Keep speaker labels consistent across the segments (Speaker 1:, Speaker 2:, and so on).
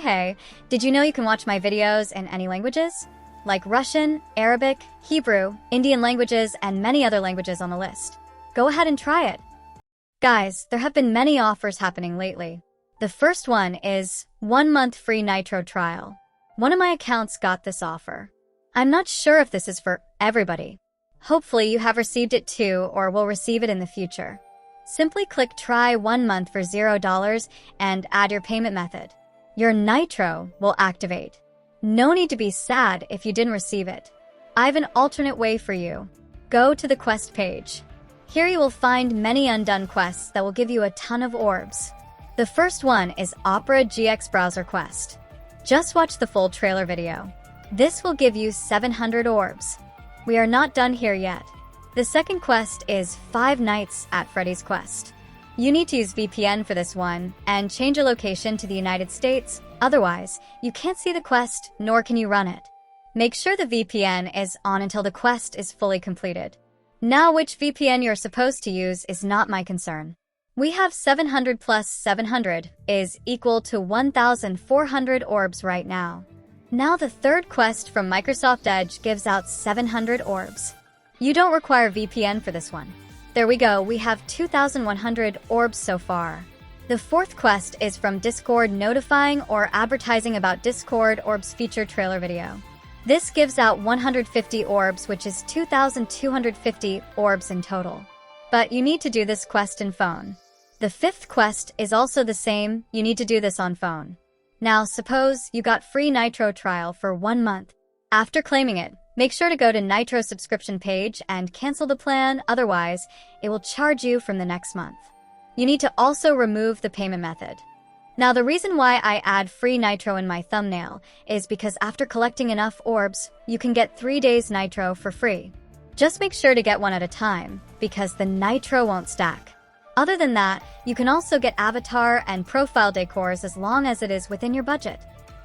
Speaker 1: Hey, did you know you can watch my videos in any languages? Like Russian, Arabic, Hebrew, Indian languages, and many other languages on the list. Go ahead and try it. Guys, there have been many offers happening lately. The first one is 1 month free Nitro trial. One of my accounts got this offer. I'm not sure if this is for everybody. Hopefully you have received it too or will receive it in the future. Simply click try 1 month for $0 and add your payment method. Your Nitro will activate. No need to be sad if you didn't receive it. I have an alternate way for you. Go to the quest page. Here you will find many undone quests that will give you a ton of orbs. The first one is Opera GX Browser Quest. Just watch the full trailer video. This will give you 700 orbs. We are not done here yet. The second quest is 5 Nights at Freddy's Quest. You need to use VPN for this one and change your location to the United States, otherwise, you can't see the quest nor can you run it. Make sure the VPN is on until the quest is fully completed. Now which VPN you're supposed to use is not my concern. We have 700 plus 700 is equal to 1,400 orbs right now. Now the third quest from Microsoft Edge gives out 700 orbs. You don't require VPN for this one. There we go, we have 2,100 orbs so far. The fourth quest is from Discord notifying or advertising about Discord orbs feature trailer video. This gives out 150 orbs, which is 2,250 orbs in total. But you need to do this quest in phone. The fifth quest is also the same, you need to do this on phone. Now suppose you got free Nitro trial for 1 month. After claiming it, make sure to go to Nitro subscription page and cancel the plan, otherwise it will charge you from the next month. You need to also remove the payment method. Now the reason why I add free Nitro in my thumbnail is because after collecting enough orbs, you can get 3 days Nitro for free. Just make sure to get one at a time, because the Nitro won't stack. Other than that, you can also get avatar and profile decors as long as it is within your budget.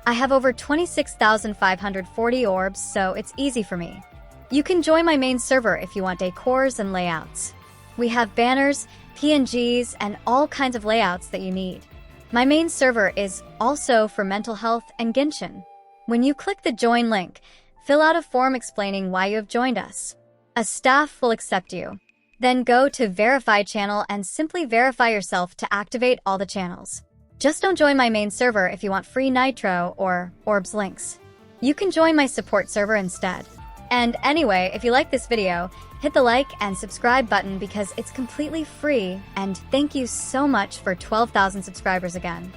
Speaker 1: I have over 26,540 orbs, so it's easy for me. You can join my main server if you want decors and layouts. We have banners, PNGs, and all kinds of layouts that you need. My main server is also for mental health and Genshin. When you click the join link, fill out a form explaining why you have joined us. A staff will accept you. Then go to Verify Channel and simply verify yourself to activate all the channels. Just don't join my main server if you want free Nitro or orbs links. You can join my support server instead. And anyway, if you like this video, hit the like and subscribe button because it's completely free, and thank you so much for 12,000 subscribers again.